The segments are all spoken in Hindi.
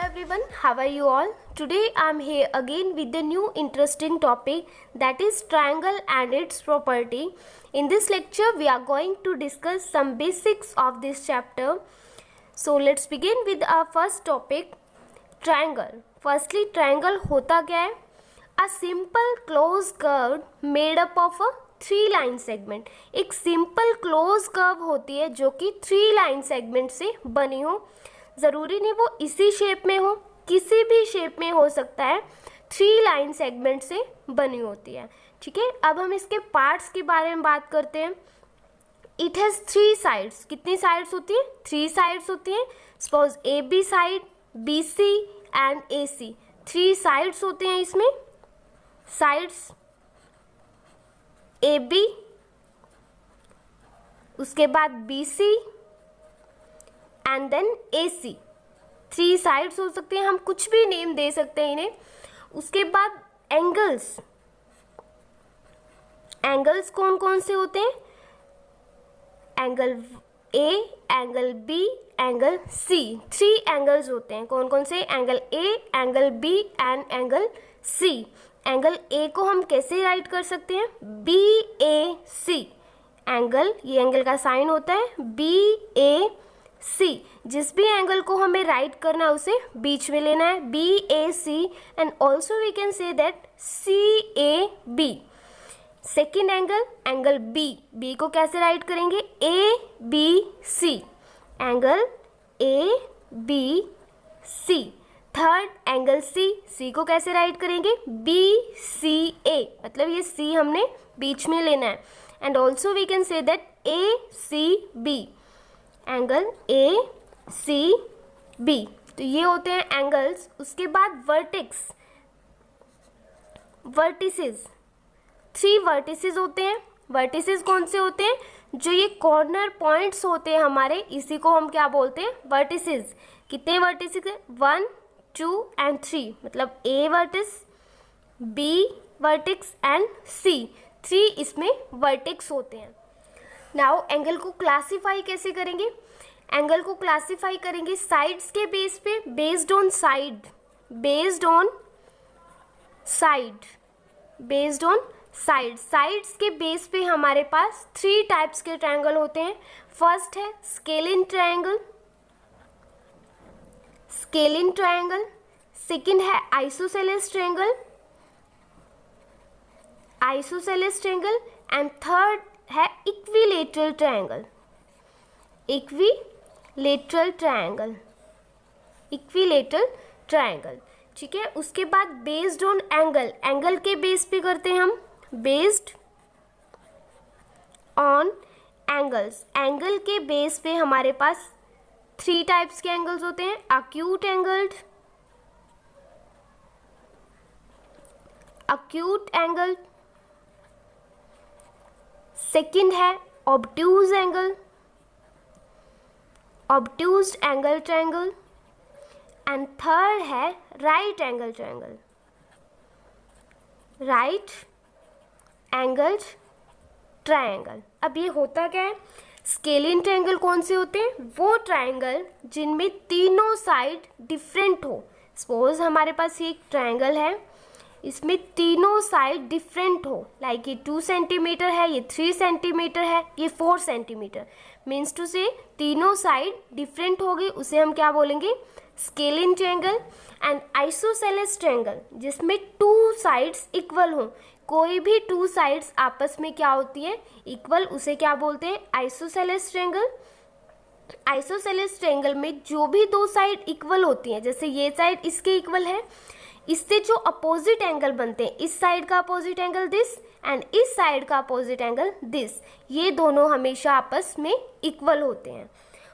everyone, how are you all? Today I am here again with the new interesting topic, that is triangle and its property. In this lecture we are going to discuss some basics of this chapter. So let's begin with our first topic, triangle. Firstly, triangle होता क्या है? A simple closed curve made up of a 3 line segment. एक simple closed curve होती है जो कि 3 line segment से बनी हो. ज़रूरी नहीं वो इसी शेप में हो, किसी भी शेप में हो सकता है, 3 लाइन सेगमेंट से बनी होती है. ठीक है, अब हम इसके पार्ट्स के बारे में बात करते हैं. It has 3 sides. कितनी साइड्स होती हैं? 3 साइड्स होती हैं. Suppose A B side, B C and A C. 3 sides होते हैं इसमें. साइड्स ए बी, उसके बाद B C and then A C. 3 sides हो सकते हैं, हम कुछ भी नेम दे सकते हैं इन्हें. उसके बाद एंगल्स. एंगल्स कौन कौन से होते हैं? Angle A, angle B, angle C. 3 angles होते हैं. कौन कौन से? Angle A, angle B and angle C. Angle A को हम कैसे राइट कर सकते हैं? B A C. एंगल, ये एंगल का साइन होता है बी ए सी. जिस भी एंगल को हमें राइट करना है उसे बीच में लेना है, B A C. And also we can say that C A B. Second angle, angle B. B को कैसे राइट करेंगे? A B C. Angle A B C. Third angle C. C को कैसे राइट करेंगे? B C A. मतलब ये सी हमने बीच में लेना है. And also we can say that A C B. Angle A C B. तो ये होते हैं एंगल्स. उसके बाद वर्टेक्स, वर्टिसेस. 3 वर्टिसेस होते हैं. वर्टिसेस कौन से होते हैं? जो ये कॉर्नर पॉइंट्स होते हैं हमारे, इसी को हम क्या बोलते हैं? वर्टिसेस. कितने वर्टिसेस है? 1 2 एंड 3. मतलब ए वर्टिस, बी वर्टेक्स एंड सी. 3 इसमें वर्टेक्स होते हैं. नाउ एंगल को क्लासीफाई कैसे करेंगे? एंगल को क्लासीफाई करेंगे साइड्स के बेस पे, based on side, based on side, based on side. Sides के बेस पे हमारे पास 3 टाइप्स के ट्रायंगल होते हैं. फर्स्ट है scalene triangle, scalene triangle. Second है isosceles triangle, isosceles triangle. And third है equilateral triangle, equilateral triangle, equilateral triangle. ठीक है, उसके बाद बेस्ड ऑन एंगल, एंगल के बेस पे करते हैं हम, बेस्ड ऑन एंगल्स. एंगल के बेस पे हमारे पास 3 टाइप्स के एंगल्स होते हैं. Acute angled, acute angle. Second है obtuse angle, obtuse angle triangle. And third है right angle triangle, right angled triangle. अब ये होता क्या है? स्केलिन ट्रायंगल कौन से होते हैं? वो ट्रायंगल जिनमें तीनों साइड डिफरेंट हो. सपोज हमारे पास ये एक ट्रायंगल है, इसमें तीनों साइड डिफरेंट हो. लाइक ये 2 सेंटीमीटर है, ये 3 सेंटीमीटर है, ये 4 सेंटीमीटर. मीन्स टू से तीनों साइड डिफरेंट हो गई, उसे हम क्या बोलेंगे? Scalene triangle. And isosceles triangle, जिसमें 2 साइड्स इक्वल हो. कोई भी 2 साइड्स आपस में क्या होती है? इक्वल. उसे क्या बोलते हैं? Isosceles triangle. आइसोसेलेस ट्रायंगल में जो भी 2 साइड इक्वल होती हैं, जैसे ये साइड इसके इक्वल है, इससे जो अपोजिट एंगल बनते हैं, इस साइड का अपोजिट एंगल दिस एंड इस साइड का अपोजिट एंगल दिस, ये दोनों हमेशा आपस में इक्वल होते हैं.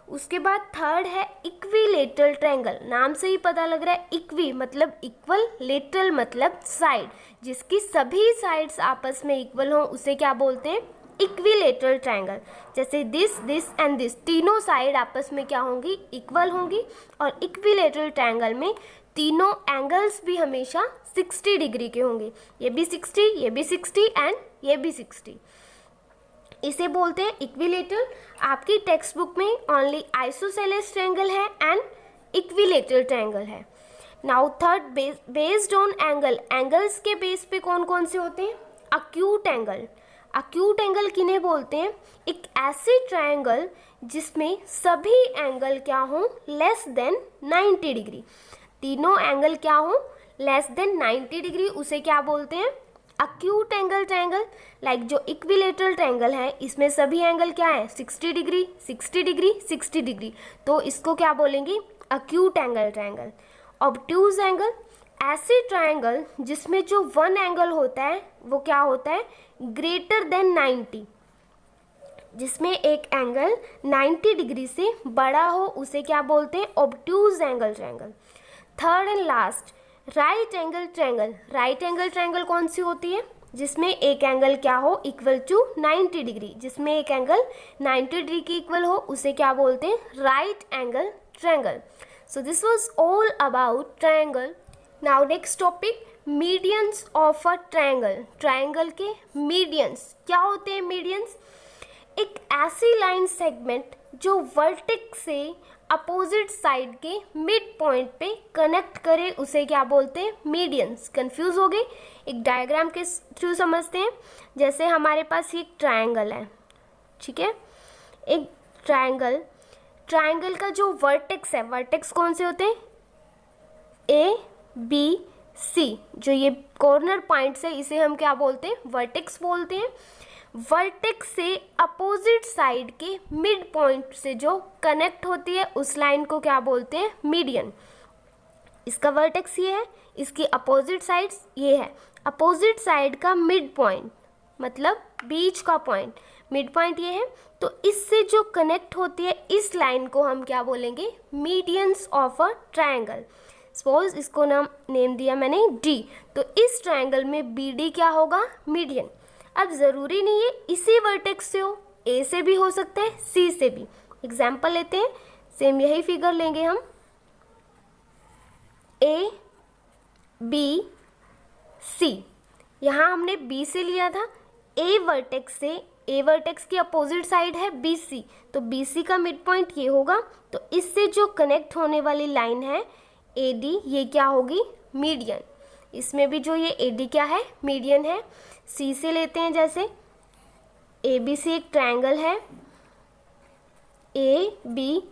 उसके बाद थर्ड है इक्विलेटरल ट्रायंगल. नाम से ही पता लग रहा है, इक्वी मतलब इक्वल, लेटरल मतलब साइड. जिसकी सभी साइड्स आपस में इक्वल हों उसे क्या बोलते हैं? Equilateral triangle. जैसे दिस, दिस एंड दिस, तीनों साइड आपस में क्या होंगी? इक्वल होंगी. और इक्विलेटरल ट्रायंगल में तीनों एंगल्स भी हमेशा 60 डिग्री के होंगे. ये भी 60, ये भी 60 एंड ये भी 60. इसे बोलते हैं इक्विलेटरल. आपकी टेक्स्ट बुक में ओनली आइसोसेलेस ट्रायंगल है एंड इक्विलेटरल ट्रायंगल है. Now third, based on angle, angles के बेस पे कौन कौन से होते हैं? Acute angle. अक्यूट एंगल किन्हें बोलते हैं? एक ऐसे ट्रायंगल जिसमें सभी एंगल क्या हो? Less than 90 degree. तीनों एंगल क्या हो? लेस देन 90 डिग्री, उसे क्या बोलते हैं? Acute angle triangle. लाइक जो इक्विलेटरल ट्रायंगल है, इसमें सभी एंगल क्या है? 60 डिग्री, 60 डिग्री, 60 डिग्री, तो इसको क्या बोलेंगे? Acute angle triangle. Obtuse angle, ऐसे ट्रायंगल जिसमें जो वन एंगल होता है वो क्या होता है? ग्रेटर देन 90, जिसमें एक एंगल 90 डिग्री से बड़ा हो, उसे क्या बोलते हैं? Obtuse angle triangle. Third and last, right angle triangle. Right angle triangle कौन सी होती है? जिसमें एक एंगल क्या हो? इक्वल टू 90 डिग्री, जिसमें एक एंगल 90 डिग्री के इक्वल हो, उसे क्या बोलते हैं? Right angle triangle. So this was all about triangle. Now next topic, medians of a triangle. Triangle के मीडियंस क्या होते हैं? मीडियंस एक ऐसी लाइन सेगमेंट जो वर्टेक्स से अपोजिट साइड के मिड पॉइंट पे कनेक्ट करे, उसे क्या बोलते हैं? मीडियंस। कंफ्यूज हो गए? एक डायग्राम के थ्रू समझते हैं। जैसे हमारे पास ये एक ट्रायंगल है, ठीक है, एक ट्रायंगल, ट्रायंगल का जो वर्टेक्स है, वर्टेक्स कौन से होते हैं? ए बी सी, जो ये कॉर्नर पॉइंट्स है, इसे हम क्या बोलते हैं? वर्टेक्स बोलते हैं। वर्टेक्स से अपोजिट साइड के मिड पॉइंट से जो कनेक्ट होती है, उस लाइन को क्या बोलते हैं? मीडियन। इसका वर्टेक्स ये है, इसकी अपोजिट साइड्स ये है। अपोजिट साइड का मिड पॉइंट मतलब बीच का पॉइंट, मिड पॉइंट ये है, तो इससे जो कनेक्ट होती है इस लाइन को हम क्या बोलेंगे? Medians of a triangle. Suppose इसको नाम नेम दिया मैंने डी, तो इस ट्रायंगल में बी डी क्या होगा? मीडियन। अब ज़रूरी नहीं है इसी वर्टेक्स से हो, ए से भी हो सकता है, सी से भी। एग्जाम्पल लेते हैं, सेम यही फिगर लेंगे हम, ए बी सी। यहाँ हमने बी से लिया था, ए वर्टेक्स से, ए वर्टेक्स की अपोजिट साइड है बी सी, तो बी सी का मिड पॉइंट ये होगा, तो इससे जो कनेक्ट होने वाली लाइन है ए डी, ये क्या होगी? मीडियन। इसमें भी जो ये ए डी क्या है? मीडियन है। सी से लेते हैं, जैसे ए बी सी एक ट्रायंगल है, ए बी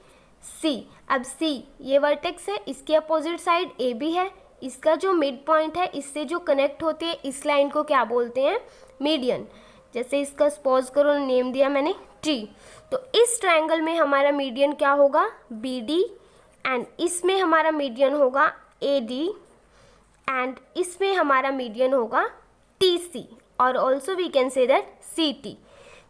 सी। अब सी ये वर्टेक्स है, इसके अपोजिट साइड ए बी है, इसका जो मिड पॉइंट है, इससे जो कनेक्ट होती है इस लाइन को क्या बोलते हैं? मीडियन। जैसे इसका सपोज करो नेम दिया मैंने टी, तो इस ट्रायंगल में हमारा मीडियन क्या होगा? बी डी, एंड इसमें हमारा मीडियन होगा ए डी, एंड इसमें हमारा मीडियन होगा टी सी, और also we can say that C T.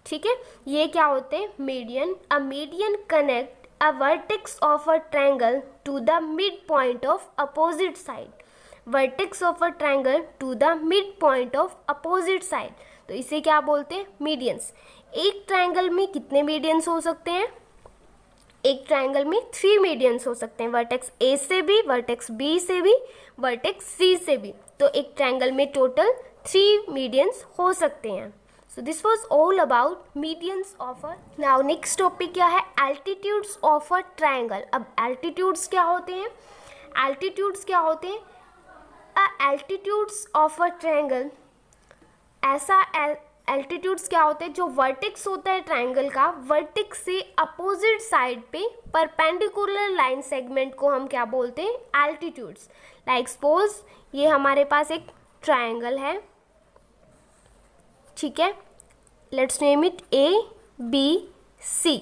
ठीक है, ये क्या होते हैं? Median. A median connect a vertex of a triangle to the mid point of opposite side. Vertex of a triangle to the mid point of opposite side, तो इसे क्या बोलते हैं? मीडियंस। एक ट्रायंगल में कितने मीडियंस हो सकते हैं? एक ट्रायंगल में 3 मीडियंस हो सकते हैं, वर्टेक्स ए से भी, वर्टेक्स बी से भी, वर्टेक्स सी से भी। तो एक ट्रायंगल में टोटल 3 मीडियंस हो सकते हैं। So this was all about medians of a. Now next topic क्या है? Altitudes of a triangle. अब एल्टीट्यूड्स क्या होते हैं? एल्टीट्यूड्स क्या होते हैं? एल्टीट्यूड्स ऑफ अ ट्रायंगल, ऐसा एल्टीट्यूड्स क्या होते हैं? जो वर्टेक्स होता है ट्रायंगल का, वर्टेक्स से अपोजिट साइड पे परपेंडिकुलर लाइन सेगमेंट को हम क्या बोलते हैं? एल्टीट्यूड्स। लाइक सपोज ये हमारे पास एक ट्रायंगल है, ठीक है, let's name it A B C.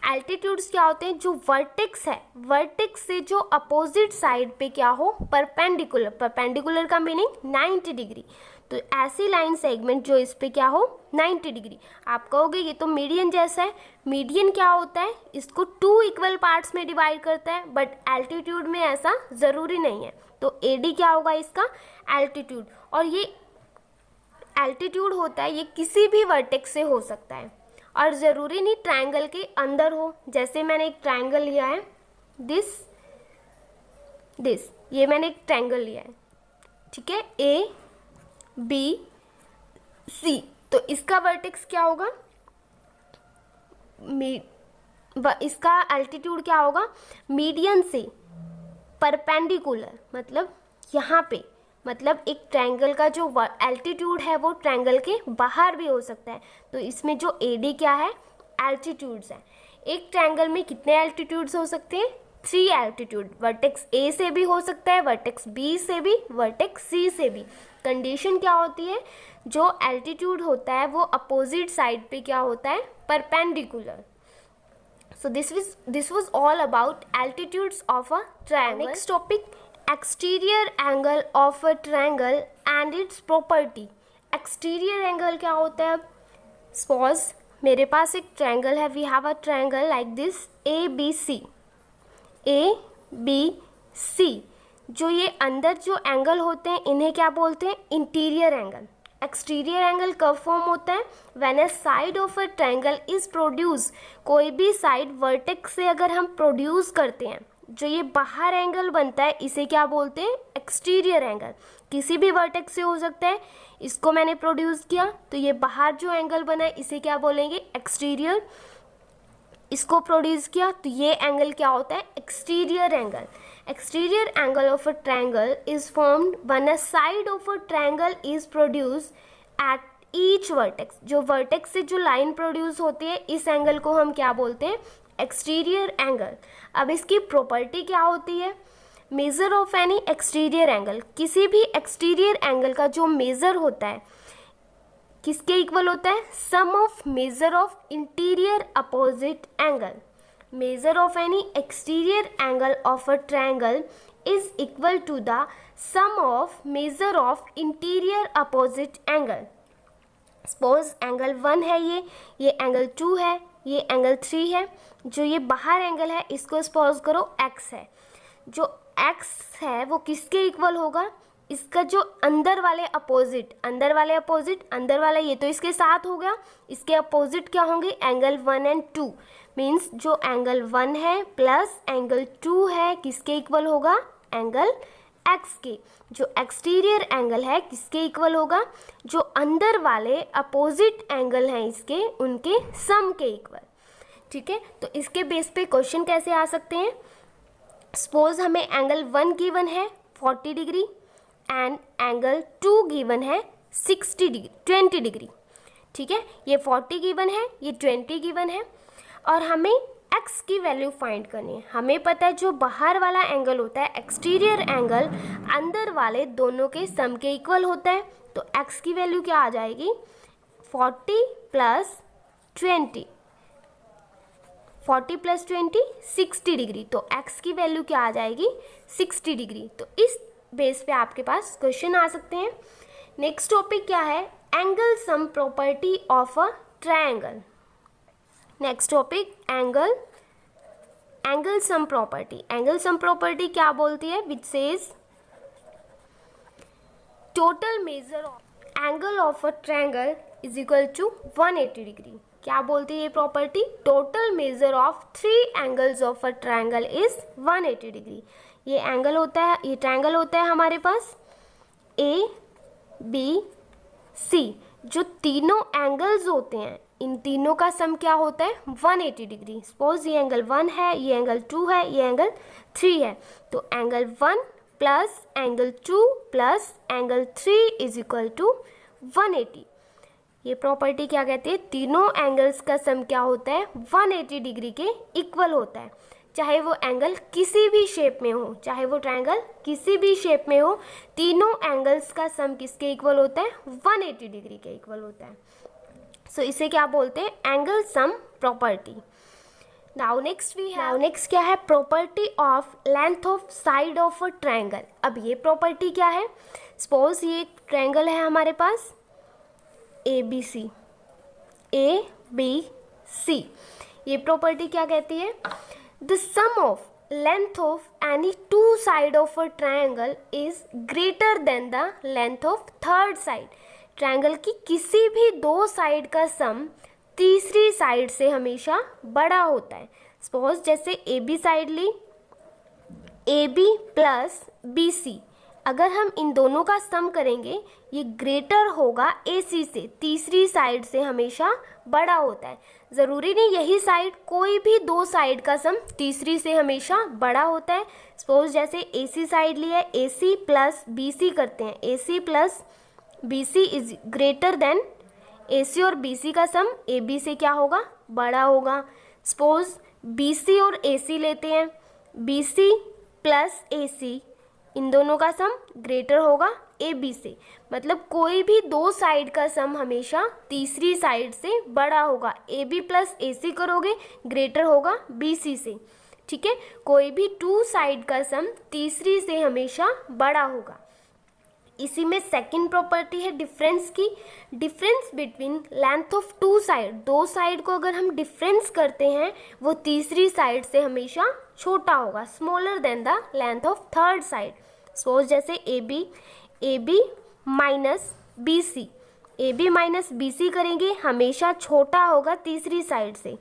Altitudes क्या होते हैं? जो वर्टेक्स है, वर्टेक्स से जो अपोजिट साइड पे क्या हो? परपेंडिकुलर। परपेंडिकुलर का मीनिंग 90 डिग्री, तो ऐसी लाइन सेगमेंट जो इस पे क्या हो? 90 डिग्री। आप कहोगे ये तो मीडियन जैसा है। मीडियन क्या होता है? इसको 2 इक्वल पार्ट्स में डिवाइड करता है, बट एल्टीट्यूड में ऐसा ज़रूरी नहीं है। तो ए डी क्या होगा? इसका एल्टीट्यूड। और ये एल्टीट्यूड होता है, ये किसी भी वर्टेक्स से हो सकता है, और ज़रूरी नहीं ट्रायंगल के अंदर हो। जैसे मैंने एक ट्रायंगल लिया है, दिस, ये मैंने एक ट्रायंगल लिया है, ठीक है, ए बी सी, तो इसका वर्टेक्स क्या होगा? इसका एल्टीट्यूड क्या होगा? मीडियन से परपेंडिकुलर मतलब यहाँ पे, मतलब एक ट्रायंगल का जो एल्टीट्यूड है वो ट्रायंगल के बाहर भी हो सकता है। तो इसमें जो AD क्या है, एल्टीट्यूड्स है। एक ट्रायंगल में कितने एल्टीट्यूड्स हो सकते हैं, 3 एल्टीट्यूड। वर्टेक्स A से भी हो सकता है, वर्टेक्स B से भी, वर्टेक्स C से भी। कंडीशन क्या होती है, जो एल्टीट्यूड होता है वो अपोजिट साइड पे क्या होता है, perpendicular. So this was all about altitudes of a triangle. Next topic, exterior angle of a triangle and its property. Exterior angle क्या होता है, suppose मेरे पास एक triangle है, we have a triangle like this ABC, ABC। जो ये अंदर जो एंगल होते हैं इन्हें क्या बोलते हैं, इंटीरियर एंगल। एक्सटीरियर एंगल कब फॉर्म होता है, when a side of a triangle is produce. कोई भी साइड वर्टेक्स से अगर हम प्रोड्यूस करते हैं, जो ये बाहर एंगल बनता है इसे क्या बोलते हैं, एक्सटीरियर एंगल। किसी भी वर्टेक्स से हो सकता है, इसको मैंने प्रोड्यूस किया तो ये बाहर जो एंगल बना है इसे क्या बोलेंगे, एक्सटीरियर। इसको प्रोड्यूस किया तो ये एंगल क्या होता है, exterior angle. Exterior angle of a triangle is formed when a side of a triangle is produce at each vertex. जो वर्टेक्स से जो लाइन प्रोड्यूस होती है इस एंगल को हम क्या बोलते हैं, एक्सटीरियर एंगल। अब इसकी प्रॉपर्टी क्या होती है, major of any exterior angle. किसी भी एक्सटीरियर एंगल का जो मेजर होता है किसके इक्वल होता है, sum of measure of interior opposite angle. Measure of any exterior angle of a triangle is equal to the sum of measure of interior opposite angle. Suppose angle 1 है, ये एंगल 2 है, ये एंगल 3 है। जो ये बाहर एंगल है इसको सपोज करो x है। जो x है वो किसके इक्वल होगा, इसका जो अंदर वाले अपोजिट, अंदर वाला ये तो इसके साथ हो गया, इसके अपोजिट क्या होंगे, एंगल 1 एंड 2। मीन्स जो एंगल 1 है प्लस एंगल 2 है किसके इक्वल होगा, एंगल x के। जो एक्सटीरियर एंगल है किसके इक्वल होगा, जो अंदर वाले अपोजिट एंगल हैं इसके, उनके सम के इक्वल। ठीक है, तो इसके बेस पे क्वेश्चन कैसे आ सकते हैं। सपोज हमें एंगल 1 गिवन है 40 डिग्री एंड एंगल 2 गिवन है 20 डिग्री। ठीक है, ये 40 गिवन है, ये 20 गिवन है और हमें x की वैल्यू फाइंड करनी है। हमें पता है जो बाहर वाला एंगल होता है एक्सटीरियर एंगल अंदर वाले दोनों के सम के इक्वल होता है। तो x की वैल्यू क्या आ जाएगी, 40 प्लस 20, 40 प्लस 20 60 डिग्री। तो x की वैल्यू क्या आ जाएगी, 60 डिग्री। तो इस बेस पे आपके पास क्वेश्चन आ सकते हैं। नेक्स्ट टॉपिक क्या है, angle sum property of a triangle. Next topic angle sum property. Angle sum property क्या बोलती है, which says total measure of angle of a triangle is equal to 180 degree. क्या बोलती है ये property, total measure of 3 angles of a triangle is 180 degree. ये एंगल होता है, ये ट्रायंगल होता है हमारे पास ABC। जो तीनों एंगल्स होते हैं इन तीनों का सम क्या होता है, 180 डिग्री। सपोज ये एंगल 1 है, ये एंगल 2 है, ये एंगल 3 है। तो angle 1 plus angle 2 plus angle 3 is equal to 180। ये प्रॉपर्टी क्या कहती है, तीनों एंगल्स का सम क्या होता है, 180 डिग्री के इक्वल होता है। चाहे वो एंगल किसी भी शेप में हो, चाहे वो ट्रायंगल किसी भी शेप में हो, तीनों एंगल्स का सम किसके इक्वल होता है, 180 डिग्री के इक्वल होता है। सो इसे क्या बोलते हैं, angle sum property. Now next क्या है, property of length of side of a triangle. अब ये प्रॉपर्टी क्या है, सपोज ये ट्रायंगल है हमारे पास ABC, ये प्रॉपर्टी क्या कहती है, the sum of length of any 2 side of a triangle is greater than the length of third side. Triangle की किसी भी 2 साइड का सम तीसरी साइड से हमेशा बड़ा होता है। सपोज जैसे AB साइड ली, AB प्लस BC। अगर हम इन दोनों का सम करेंगे ये ग्रेटर होगा AC से, तीसरी साइड से हमेशा बड़ा होता है। ज़रूरी नहीं यही साइड, कोई भी दो साइड का सम तीसरी से हमेशा बड़ा होता है। सपोज जैसे AC साइड लिया है, AC प्लस BC करते हैं, AC plus BC is greater then AC और BC का सम AB से क्या होगा, बड़ा होगा। सपोज BC और AC लेते हैं, BC प्लस AC इन दोनों का सम ग्रेटर होगा AB से, मतलब कोई भी दो साइड का सम हमेशा तीसरी साइड से बड़ा होगा। AB प्लस AC करोगे ग्रेटर होगा BC से, ठीक है। कोई भी टू साइड का सम तीसरी से हमेशा बड़ा होगा। इसी में सेकंड प्रॉपर्टी है डिफरेंस की। Difference between length of two side, दो साइड को अगर हम डिफरेंस करते हैं वो तीसरी साइड से हमेशा छोटा होगा, smaller than the length of third side. Suppose जैसे AB minus BC, AB minus BC करेंगे हमेशा छोटा होगा तीसरी साइड से,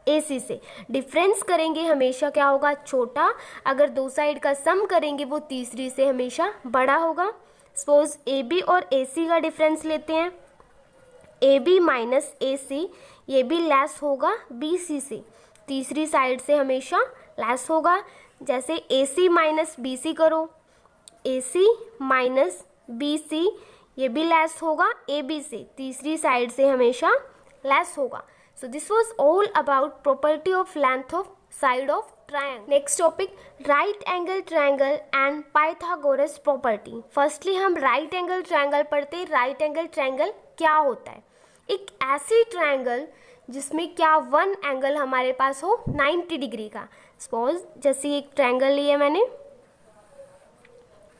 AC से। डिफरेंस करेंगे हमेशा क्या होगा, छोटा। अगर दो साइड का सम करेंगे वो तीसरी से हमेशा बड़ा होगा। सपोज AB और AC का डिफरेंस लेते हैं, AB माइनस AC, ये भी लेस होगा BC से, तीसरी साइड से हमेशा लेस होगा। जैसे AC माइनस BC करो, AC माइनस BC, ये भी लेस होगा AB से, तीसरी साइड से हमेशा लेस होगा। So this was all about property of length of side of triangle. Next topic right angle triangle and Pythagoras property. Firstly हम राइट एंगल ट्रायंगल पढ़ते हैं। राइट एंगल ट्रायंगल क्या होता है, एक ऐसी ट्रायंगल जिसमें क्या वन एंगल हमारे पास हो 90 डिग्री का। सपोज जैसे एक ट्रायंगल लिया मैंने,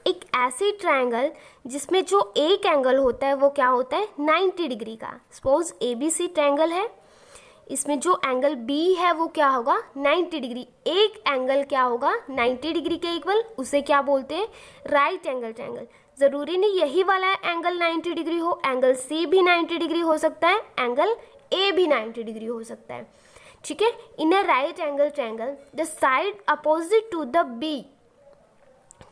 एक ऐसी ट्रायंगल जिसमें जो एक एंगल होता है वो क्या होता है 90 डिग्री का। सपोज ABC ट्रायंगल है, इसमें जो एंगल B है वो क्या होगा 90 डिग्री। एक एंगल क्या होगा 90 डिग्री के इक्वल, उसे क्या बोलते हैं राइट एंगल ट्रायंगल। ज़रूरी नहीं यही वाला एंगल 90 डिग्री हो, एंगल C भी 90 डिग्री हो सकता है, एंगल A भी 90 डिग्री हो सकता है, ठीक है। In a right angle triangle the side opposite to the B,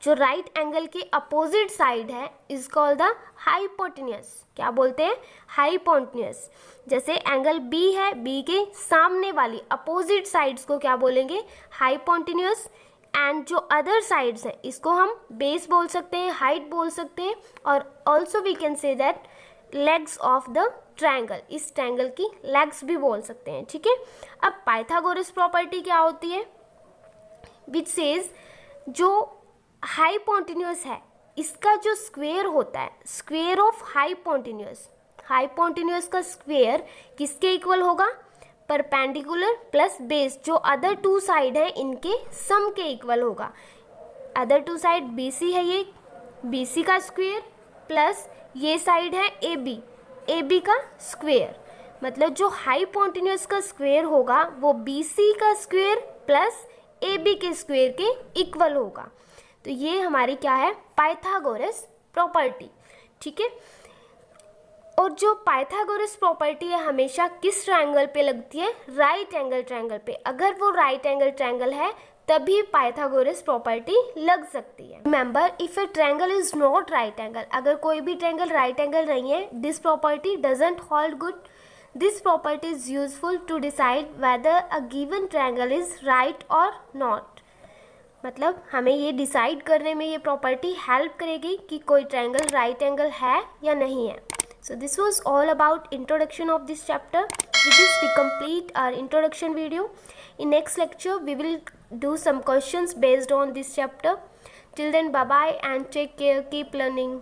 जो राइट एंगल के अपोजिट साइड है इज कॉल्ड द हाइपोटेन्यूस। क्या बोलते हैं हाइपोटेन्यूस। जैसे एंगल B है, B के सामने वाली अपोजिट साइड्स को क्या बोलेंगे हाइपोटेन्यूस। एंड जो अदर साइड्स हैं इसको हम बेस बोल सकते हैं, हाइट बोल सकते हैं, और also we can say that legs of the triangle, इस ट्रायंगल की लेग्स भी बोल सकते हैं, ठीक है। अब पाइथागोरस प्रॉपर्टी क्या होती है, विच सेज जो हाइपोटेन्यूस है इसका जो स्क्वायर होता है, स्क्वायर ऑफ हाइपोटेन्यूस, हाइपोटेन्यूस का स्क्वायर किसके इक्वल होगा परपेंडिकुलर प्लस बेस, जो अदर टू साइड है इनके सम के इक्वल होगा। अदर टू साइड BC है, ये BC का स्क्वायर प्लस ये साइड है AB, AB का स्क्वायर, मतलब जो हाइपोटेन्यूस का स्क्वायर होगा वो BC का स्क्वायर प्लस AB के स्क्वायर के इक्वल होगा। तो ये हमारी क्या है पाइथागोरस प्रॉपर्टी, ठीक है। और जो पाइथागोरस प्रॉपर्टी है हमेशा किस ट्रायंगल पे लगती है राइट एंगल ट्रायंगल पे। अगर वो राइट एंगल ट्रायंगल है तभी पाइथागोरस प्रॉपर्टी लग सकती है। Remember if a triangle is not right angle, अगर कोई भी ट्रायंगल राइट एंगल नहीं है, this property doesn't hold good. This property is useful to decide whether a given triangle is right और नॉट। मतलब हमें ये डिसाइड करने में ये प्रॉपर्टी हेल्प करेगी कि कोई ट्रायंगल राइट एंगल है या नहीं है। So this was all about introduction of this chapter. With this we complete our introduction video. In next lecture we will do some questions based on this chapter. Till then bye bye and take care, keep learning.